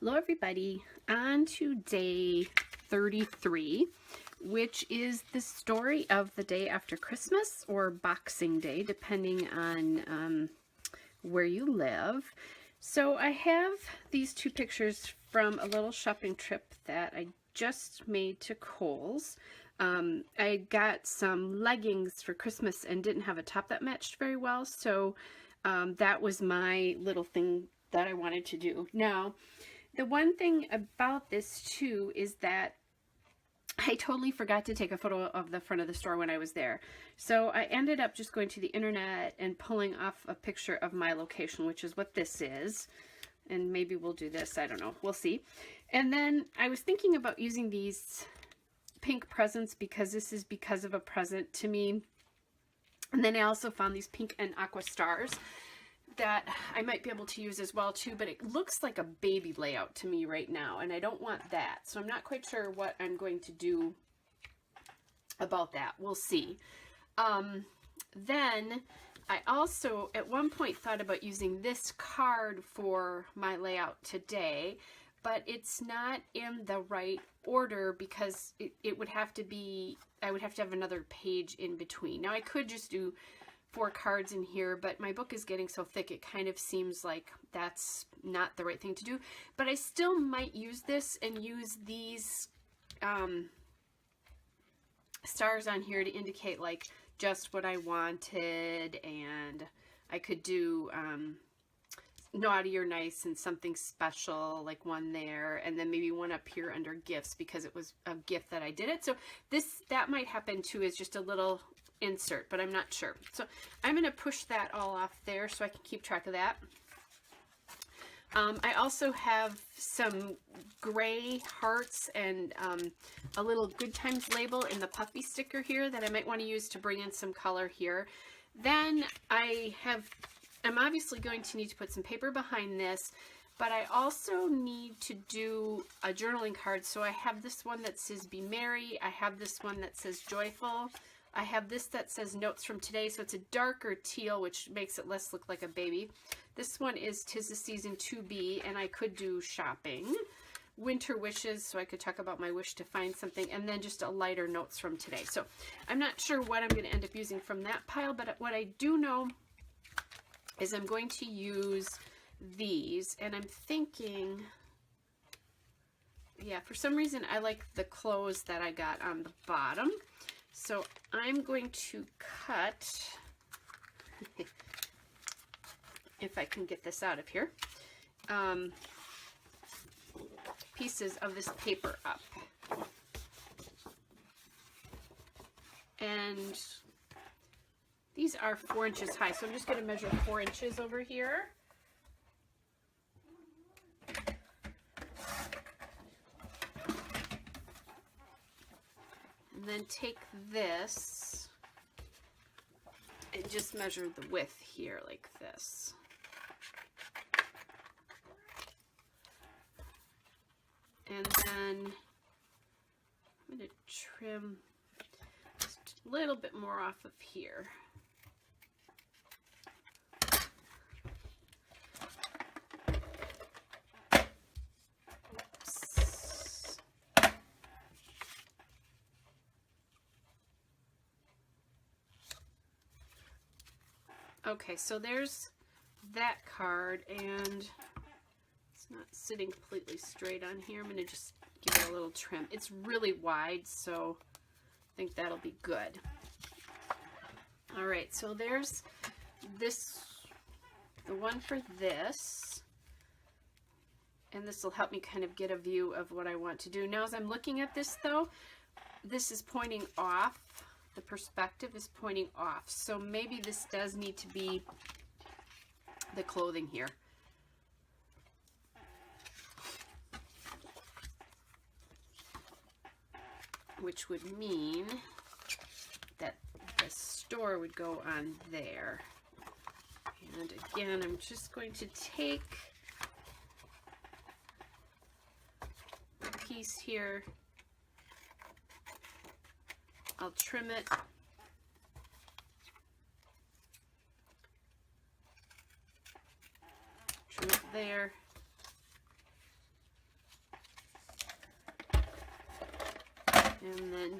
Hello everybody, on to day 33, which is the story of the day after Christmas or Boxing Day, depending on where you live. So I have these two pictures from a little shopping trip that I just made to Kohl's. I got some leggings for Christmas and didn't have a top that matched very well, so that was my little thing that I wanted to do. Now, the one thing about this too is that I totally forgot to take a photo of the front of the store when I was there. So I ended up just going to the internet and pulling off a picture of my location, which is what this is. And maybe we'll do this, I don't know, we'll see. And then I was thinking about using these pink presents because this is because of a present to me. And then I also found these pink and aqua stars that I might be able to use as well too, but it looks like a baby layout to me right now, and I don't want that. So I'm not quite sure what I'm going to do about that. We'll see. Then I also at one point thought about using this card for my layout today, but it's not in the right order because it would have to be, I would have to have another page in between. Now I could just do 4 cards in here, but my book is getting so thick it kind of seems like that's not the right thing to do. But I still might use this and use these stars on here to indicate like just what I wanted, and I could do naughty or nice and something special, like one there, and then maybe one up here under gifts because it was a gift that I did it. So that might happen too, is just a little insert, but I'm not sure. So I'm going to push that all off there so I can keep track of that. I also have some gray hearts and a little Good Times label in the puffy sticker here that I might want to use to bring in some color here. Then I'm obviously going to need to put some paper behind this, but I also need to do a journaling card. So I have this one that says Be Merry. I have this one that says Joyful. I have this that says Notes from Today, so it's a darker teal, which makes it less look like a baby. This one is 'Tis the Season to Be, and I could do shopping. Winter Wishes, so I could talk about my wish to find something, and then just a lighter Notes from Today. So I'm not sure what I'm going to end up using from that pile, but what I do know is I'm going to use these, and I'm thinking, yeah, for some reason I like the clothes that I got on the bottom. So I'm going to cut, if I can get this out of here, pieces of this paper up. And these are 4 inches high, so I'm just going to measure 4 inches over here. And then take this and just measure the width here like this. And then I'm going to trim just a little bit more off of here. Okay, so there's that card, and it's not sitting completely straight on here. I'm going to just give it a little trim. It's really wide, so I think that'll be good. All right, so there's this, the one for this, and this will help me kind of get a view of what I want to do. Now, as I'm looking at this, though, this is pointing off. The perspective is pointing off, so maybe this does need to be the clothing here. Which would mean that the store would go on there. And again, I'm just going to take a piece here. I'll trim it. Trim it there.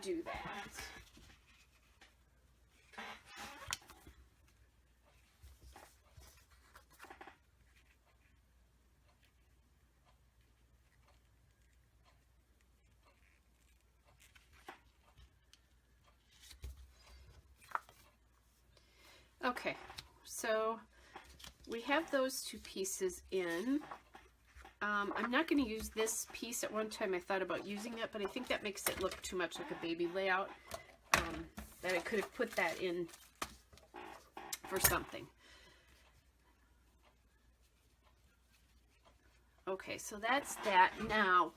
do that. Okay, so we have those two pieces in. I'm not going to use this piece. At one time I thought about using it, but I think that makes it look too much like a baby layout. That I could have put that in for something. Okay, so that's that. Now,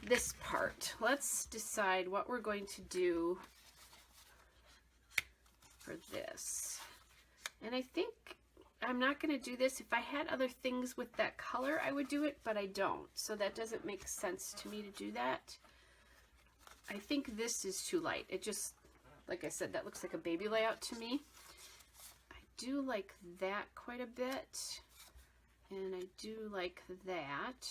this part. Let's decide what we're going to do for this. And I think I'm not going to do this. If I had other things with that color, I would do it, but I don't. So that doesn't make sense to me to do that. I think this is too light. It just, like I said, that looks like a baby layout to me. I do like that quite a bit. And I do like that.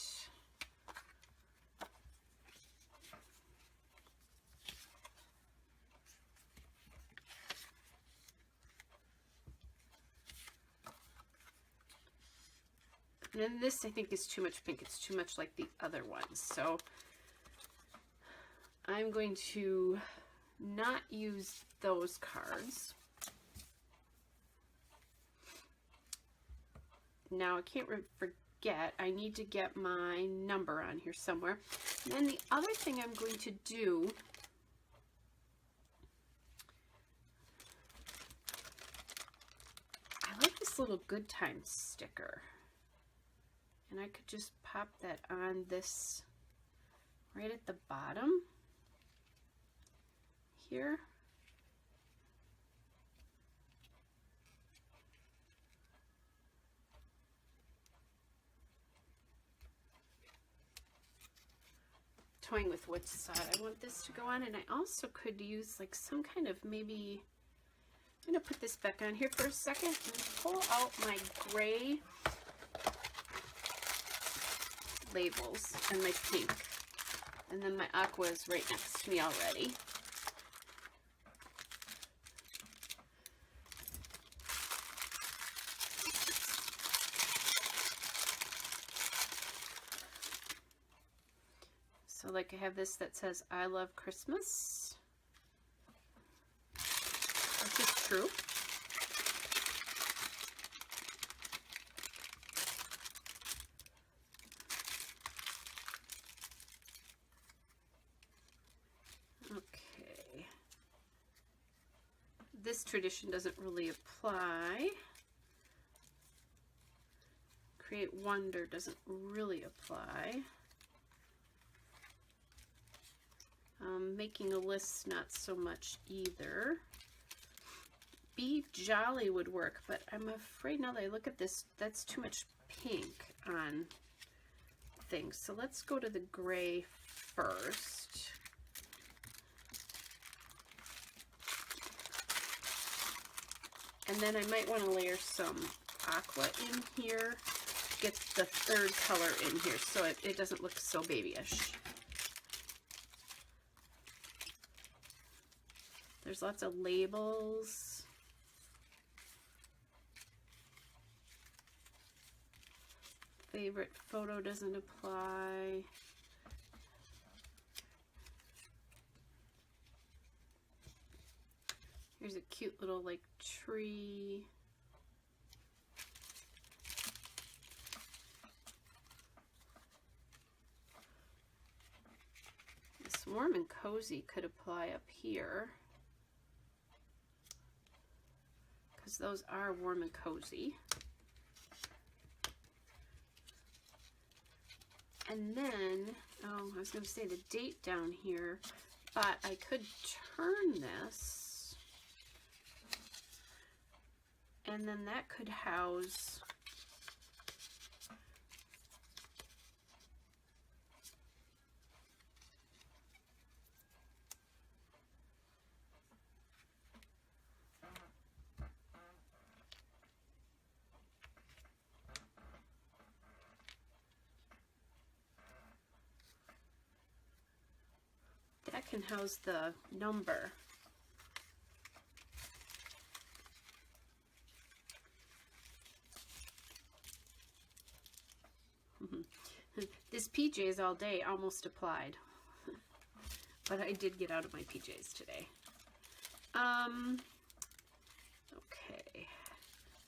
And then this, I think, is too much pink. It's too much like the other ones. So I'm going to not use those cards. Now I can't forget, I need to get my number on here somewhere. And then the other thing I'm going to do, I like this little Good Times sticker. And I could just pop that on this right at the bottom here. Toying with which side I want this to go on, and I also could use like some kind of maybe, I'm going to put this back on here for a second and pull out my gray labels and my pink, and then my aqua is right next to me already. So like I have this that says I love Christmas, which is true. Okay. This tradition doesn't really apply. Create Wonder doesn't really apply. Making a list, not so much either. Be Jolly would work, but I'm afraid now that I look at this, that's too much pink on things. So let's go to the gray first. And then I might want to layer some aqua in here, get the third color in here so it doesn't look so babyish. There's lots of labels. Favorite photo doesn't apply. Here's a cute little like tree. This Warm and Cozy could apply up here, because those are warm and cozy. And then, oh, I was going to say the date down here, but I could turn this, and then that could house and how's the number? This PJs all day almost applied. But I did get out of my PJs today. Okay.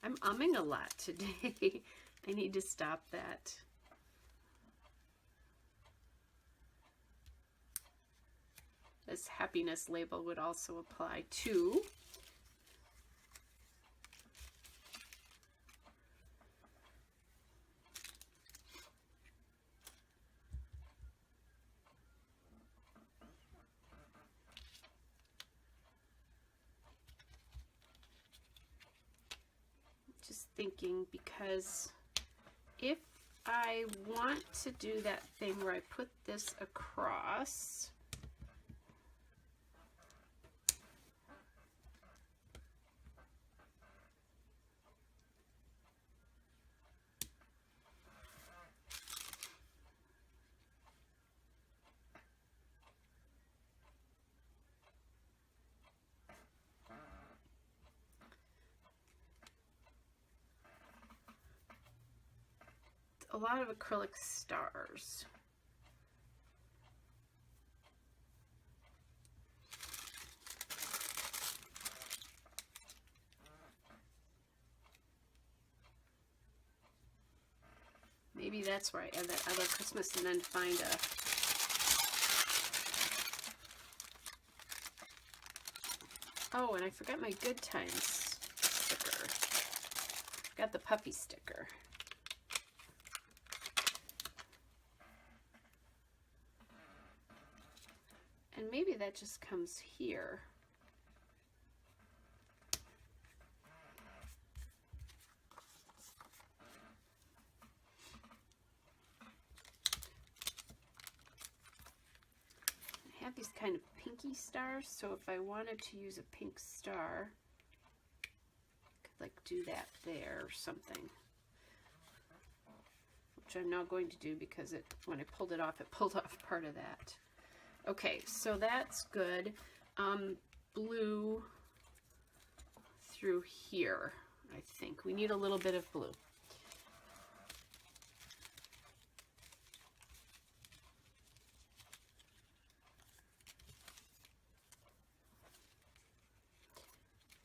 I'm umming a lot today. I need to stop that. This happiness label would also apply too. Just thinking, because if I want to do that thing where I put this across, a lot of acrylic stars. Maybe that's where I add that other Christmas and then find a... Oh, and I forgot my Good Times sticker. Got the puppy sticker. And maybe that just comes here. I have these kind of pinky stars, so if I wanted to use a pink star, I could like do that there or something. Which I'm not going to do because it, when I pulled it pulled off part of that. Okay, so that's good. Blue through here, I think. We need a little bit of blue.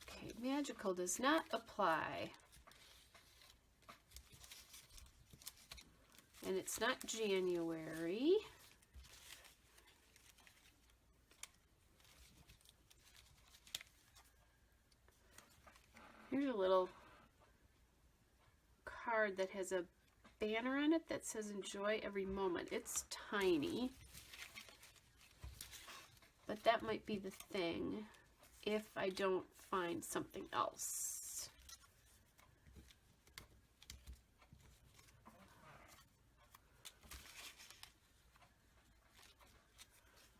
Okay, magical does not apply. And it's not January. Here's a little card that has a banner on it that says enjoy every moment. It's tiny, but that might be the thing if I don't find something else.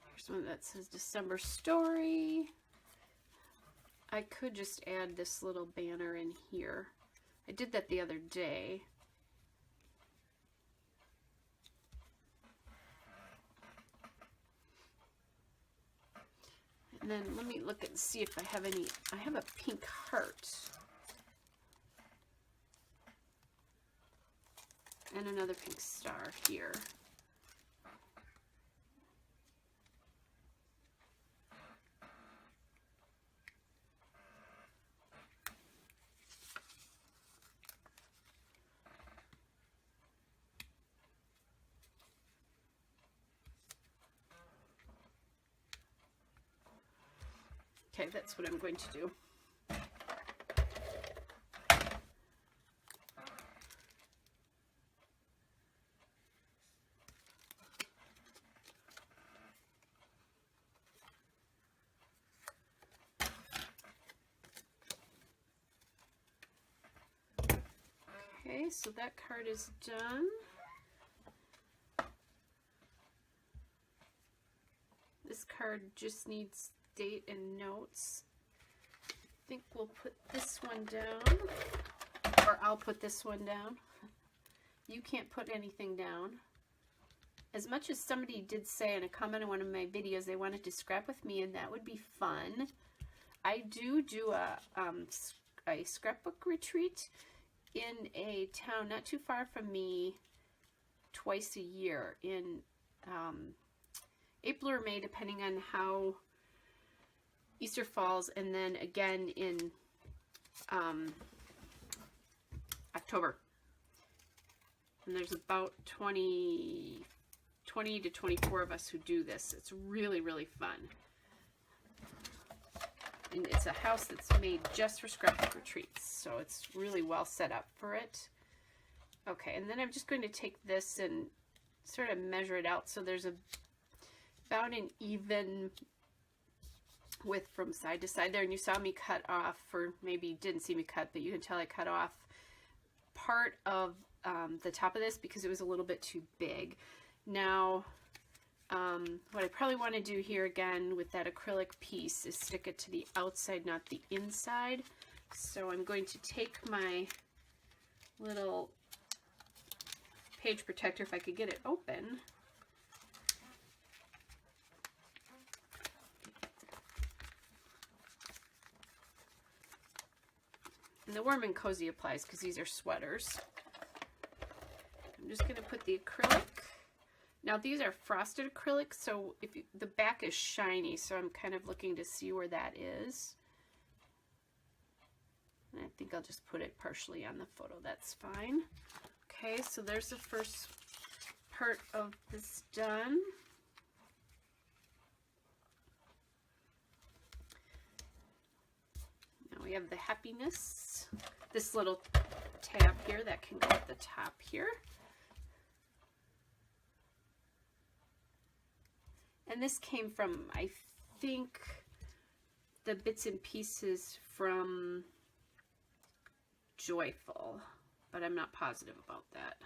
Here's one that says December Story. I could just add this little banner in here. I did that the other day. And then let me look and see if I have any. I have a pink heart. And another pink star here. Okay, that's what I'm going to do. Okay, so that card is done. This card just needs date and notes. I think we'll put this one down, or I'll put this one down. You can't put anything down. as much as somebody did say in a comment on one of my videos they wanted to scrap with me, and that would be fun, I do a scrapbook retreat in a town not too far from me twice a year in April or May, depending on how Easter falls, and then again in October. And there's about 20 to 24 of us who do this. It's really, really fun. And it's a house that's made just for scrapbook retreats, so it's really well set up for it. Okay, and then I'm just going to take this and sort of measure it out so there's about an even width from side to side there. And you saw me cut off, or maybe didn't see me cut, but you can tell I cut off part of the top of this because it was a little bit too big. Now, what I probably want to do here again with that acrylic piece is stick it to the outside, not the inside. So I'm going to take my little page protector, if I could get it open. And the warm and cozy applies because these are sweaters. I'm just going to put the acrylic. Now these are frosted acrylic, so the back is shiny, so I'm kind of looking to see where that is. And I think I'll just put it partially on the photo. That's fine. Okay, so there's the first part of this done. Now we have the happiness. This little tab here that can go at the top here. And this came from, I think, the bits and pieces from Joyful, but I'm not positive about that.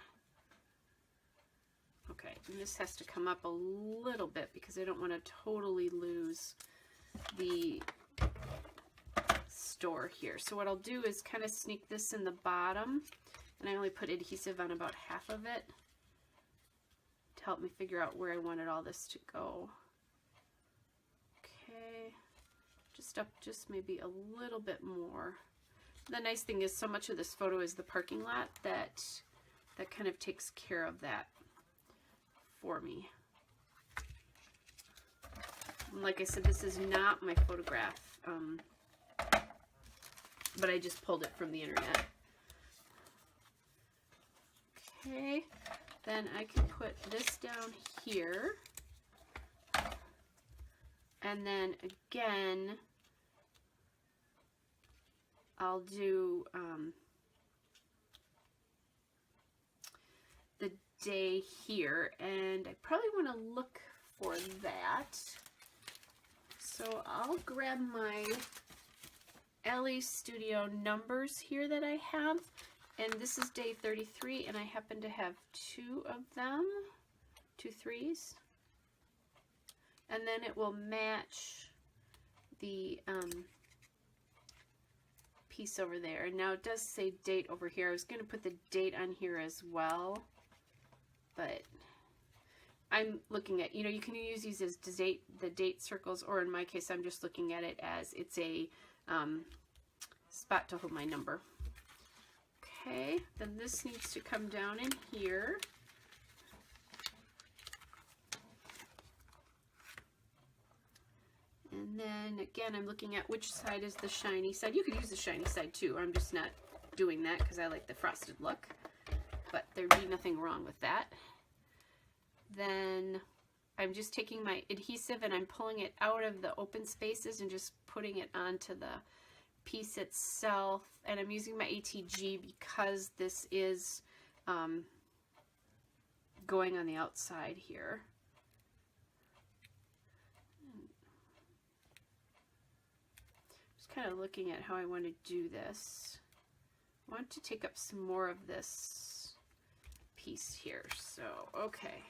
Okay, and this has to come up a little bit because I don't want to totally lose the store here. So what I'll do is kind of sneak this in the bottom, and I only put adhesive on about half of it to help me figure out where I wanted all this to go. Okay, just maybe a little bit more. The nice thing is so much of this photo is the parking lot that kind of takes care of that for me. And like I said, this is not my photograph, but I just pulled it from the internet. Okay, then I can put this down here, and then again I'll do the day here, and I probably want to look for that. So I'll grab my Ellie Studio numbers here that I have, and this is day 33, and I happen to have 2 of them, 2 3s, and then it will match the piece over there. And now it does say date over here. I was going to put the date on here as well, but I'm looking at, you can use these as the date circles, or in my case I'm just looking at it as it's a spot to hold my number. Okay, then this needs to come down in here. And then again, I'm looking at which side is the shiny side. You could use the shiny side too. I'm just not doing that because I like the frosted look, but there'd be nothing wrong with that. Then I'm just taking my adhesive and I'm pulling it out of the open spaces and just putting it onto the piece itself. And I'm using my ATG because this is going on the outside here. Just kind of looking at how I want to do this. I want to take up some more of this piece here. So, okay.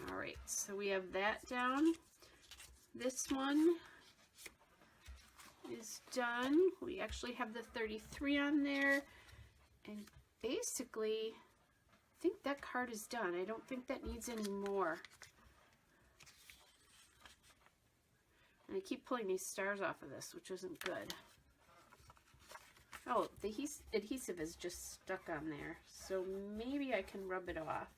All right, so we have that down. This one is done. We actually have the 33 on there. And basically, I think that card is done. I don't think that needs any more. And I keep pulling these stars off of this, which isn't good. Oh, the adhesive is just stuck on there. So maybe I can rub it off.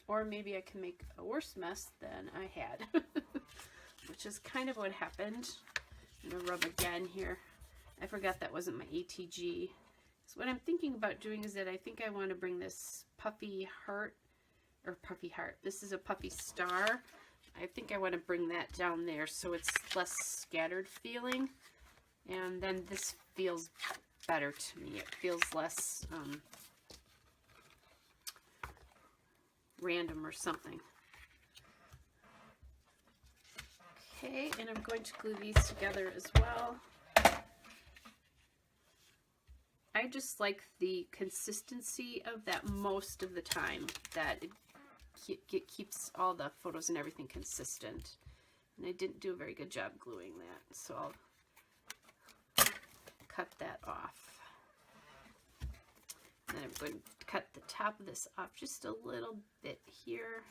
Or maybe I can make a worse mess than I had. Which is kind of what happened. I'm going to rub again here. I forgot that wasn't my ATG. So what I'm thinking about doing is that I think I want to bring this puffy heart, or puffy heart. This is a puffy star. I think I want to bring that down there so it's less scattered feeling. And then this feels better to me. It feels less random or something. Okay, and I'm going to glue these together as well. I just like the consistency of that most of the time, that it keeps all the photos and everything consistent. And I didn't do a very good job gluing that, so I'll cut that off. And then I'm going to cut the top of this off just a little bit here.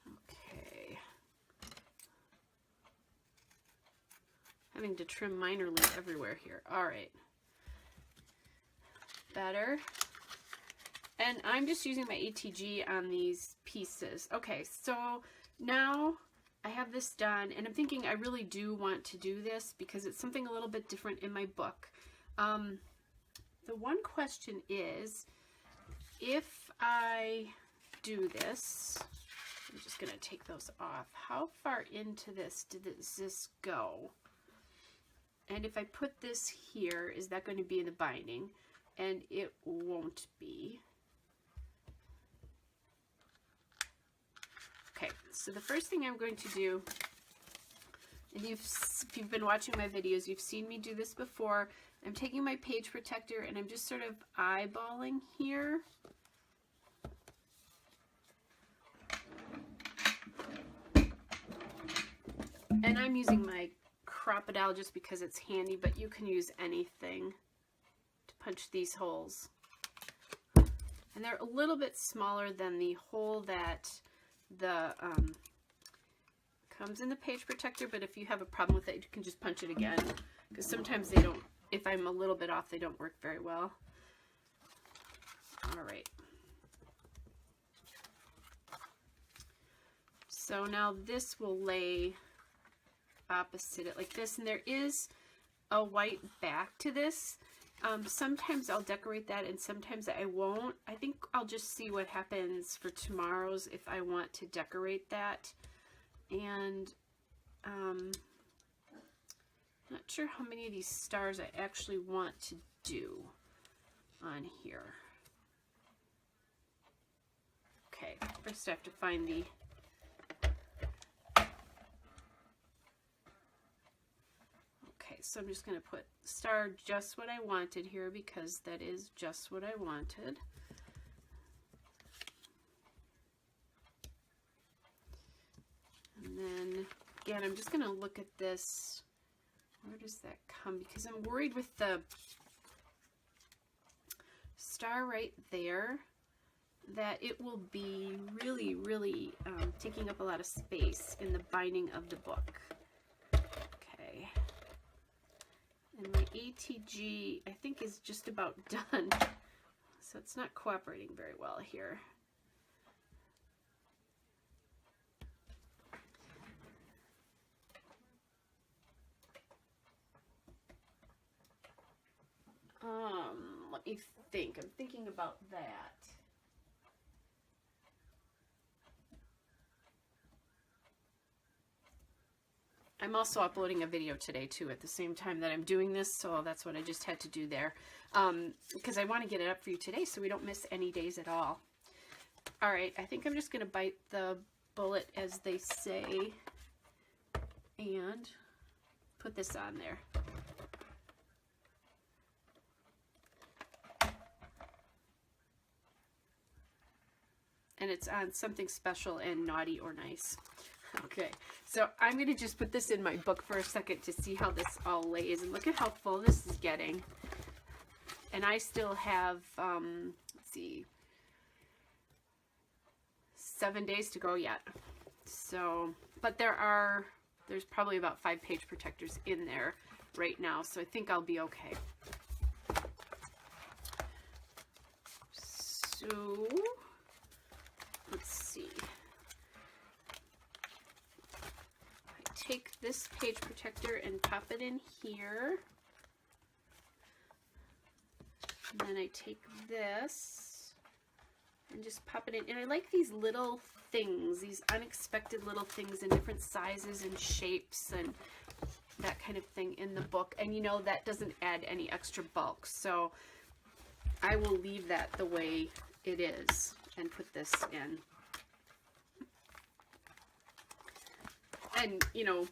Okay. Having to trim minorly everywhere here. All right. Better. And I'm just using my ATG on these pieces. Okay, so now I have this done, and I'm thinking I really do want to do this because it's something a little bit different in my book. The one question is, if I do this, I'm just going to take those off. How far into this does this go? And if I put this here, is that going to be in the binding? And it won't be. Okay, so the first thing I'm going to do, and if you've been watching my videos, you've seen me do this before. I'm taking my page protector and I'm just sort of eyeballing here. And I'm using my Crop-A-Dile just because it's handy, but you can use anything to punch these holes. And they're a little bit smaller than the hole that the comes in the page protector, but if you have a problem with it, you can just punch it again, because sometimes they don't, if I'm a little bit off, they don't work very well. All right. So now this will lay opposite it like this, and there is a white back to this. Sometimes I'll decorate that and sometimes I won't. I think I'll just see what happens for tomorrow's if I want to decorate that. And not sure how many of these stars I actually want to do on here. Okay, first I have to find the so I'm just going to put star just what I wanted here because that is just what I wanted. And then again, I'm just going to look at this. Where does that come? Because I'm worried with the star right there that it will be really, really taking up a lot of space in the binding of the book. And my ATG, I think, is just about done. So it's not cooperating very well here. Let me think. I'm thinking about that. I'm also uploading a video today too at the same time that I'm doing this, so that's what I just had to do there, because I want to get it up for you today so we don't miss any days at all. All right, I think I'm just going to bite the bullet, as they say, and put this on there. And it's on something special and naughty or nice. Okay, so I'm going to just put this in my book for a second to see how this all lays. And look at how full this is getting. And I still have, let's see, 7 days to go yet. So, but there's probably about 5 page protectors in there right now. So I think I'll be okay. So, let's see. I take this page protector and pop it in here. And then I take this and just pop it in. And I like these little things, these unexpected little things in different sizes and shapes and that kind of thing in the book. And you know, that doesn't add any extra bulk. So I will leave that the way it is and put this in. And, you know,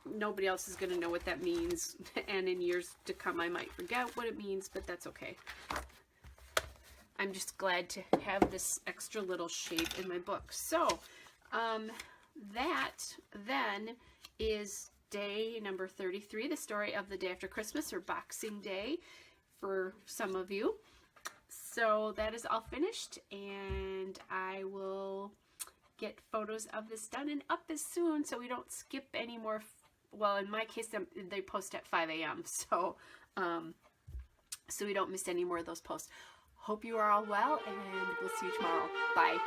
nobody else is going to know what that means. And in years to come, I might forget what it means, but that's okay. I'm just glad to have this extra little shape in my book. So, that then is day number 33, the story of the day after Christmas, or Boxing Day for some of you. So that is all finished, and I will get photos of this done and up as soon so we don't skip any more. Well, in my case, they post at 5 a.m. So, so we don't miss any more of those posts. Hope you are all well, and we'll see you tomorrow. Bye.